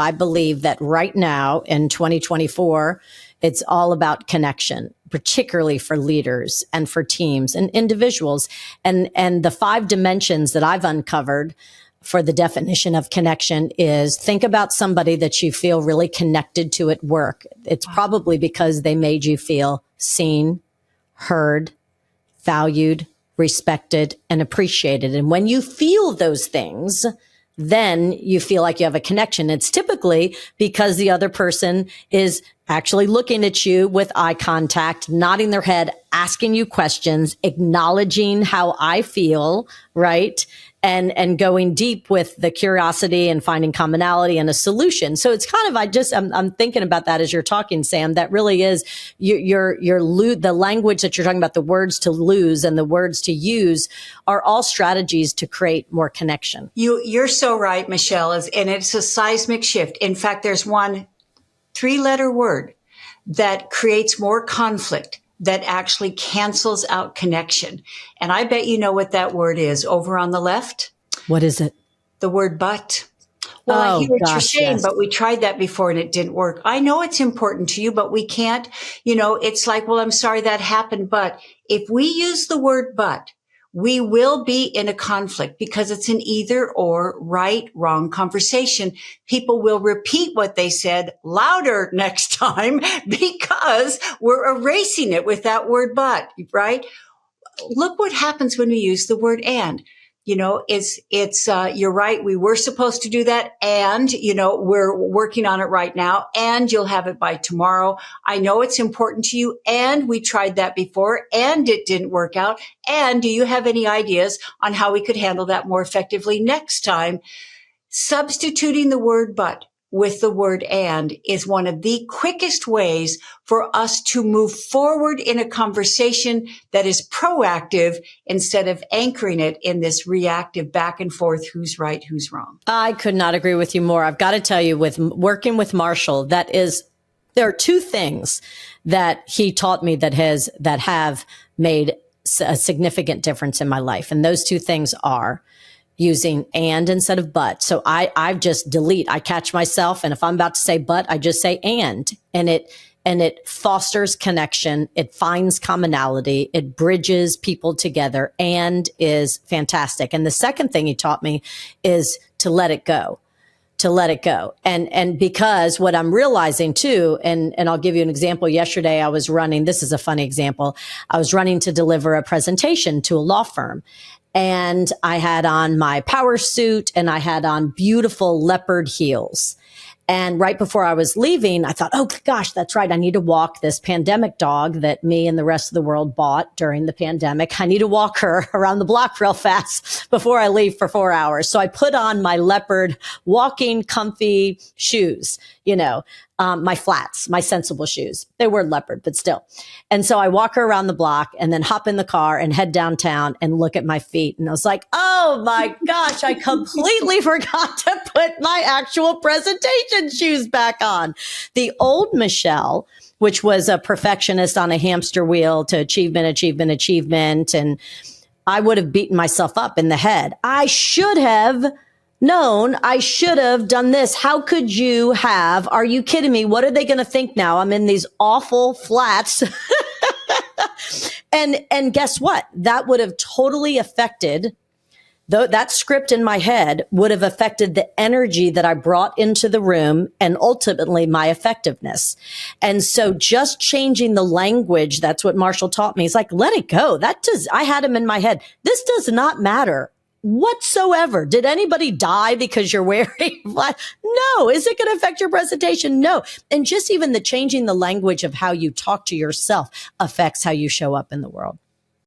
I believe that right now in 2024, it's all about connection, particularly for leaders and for teams and individuals. And the 5 dimensions that I've uncovered for the definition of connection is think about somebody that you feel really connected to at work. It's probably because they made you feel seen, heard, valued, respected, and appreciated. And when you feel those things, then you feel like you have a connection. It's typically because the other person is actually looking at you with eye contact, nodding their head, asking you questions, acknowledging how I feel, right? And going deep with the curiosity and finding commonality and a solution. So it's kind of, I'm thinking about that as you're talking, Sam. That really is the language that you're talking about, the words to lose and the words to use are all strategies to create more connection. You're so right, Michelle, and it's a seismic shift. In fact, there's one 3-letter word that creates more conflict that actually cancels out connection. And I bet you know what that word is over on the left. What is it? The word but. Well, I hear what you're saying, but we tried that before and it didn't work. I know it's important to you, but we can't, it's like, well, I'm sorry that happened. But if we use the word but, we will be in a conflict because it's an either or, right, wrong conversation. People will repeat what they said louder next time because we're erasing it with that word but, right? Look what happens when we use the word and. You're right. We were supposed to do that. And, we're working on it right now and you'll have it by tomorrow. I know it's important to you. And we tried that before and it didn't work out. And do you have any ideas on how we could handle that more effectively next time? Substituting the word but with the word and is one of the quickest ways for us to move forward in a conversation that is proactive instead of anchoring it in this reactive back and forth, who's right, who's wrong. I could not agree with you more. I've got to tell you, with working with Marshall, there are 2 things that he taught me that have made a significant difference in my life. And those 2 things are using and instead of but. So I just delete. I catch myself. And if I'm about to say but, I just say and it fosters connection. It finds commonality. It bridges people together and is fantastic. And the second thing he taught me is to let it go. And because what I'm realizing too, and I'll give you an example. Yesterday I was running, this is a funny example. I was running to deliver a presentation to a law firm. And I had on my power suit and I had on beautiful leopard heels. And right before I was leaving, I thought, oh gosh, that's right. I need to walk this pandemic dog that me and the rest of the world bought during the pandemic. I need to walk her around the block real fast before I leave for 4 hours. So I put on my leopard walking comfy shoes, my flats, my sensible shoes. They were leopard, but still. And so I walk her around the block and then hop in the car and head downtown and look at my feet. And I was like, oh my gosh, I completely forgot to put my actual presentation shoes back on. The old Michelle, which was a perfectionist on a hamster wheel to achievement. And I would have beaten myself up in the head. I should have known, I should have done this. How could you have? Are you kidding me? What are they going to think now? I'm in these awful flats. And guess what? That would have totally affected, though that script in my head would have affected the energy that I brought into the room and ultimately my effectiveness. And so just changing the language, that's what Marshall taught me. He's like, let it go. I had him in my head. This does not matter whatsoever. Did anybody die because you're wearing black? No. Is it going to affect your presentation? No. And just even the changing the language of how you talk to yourself affects how you show up in the world.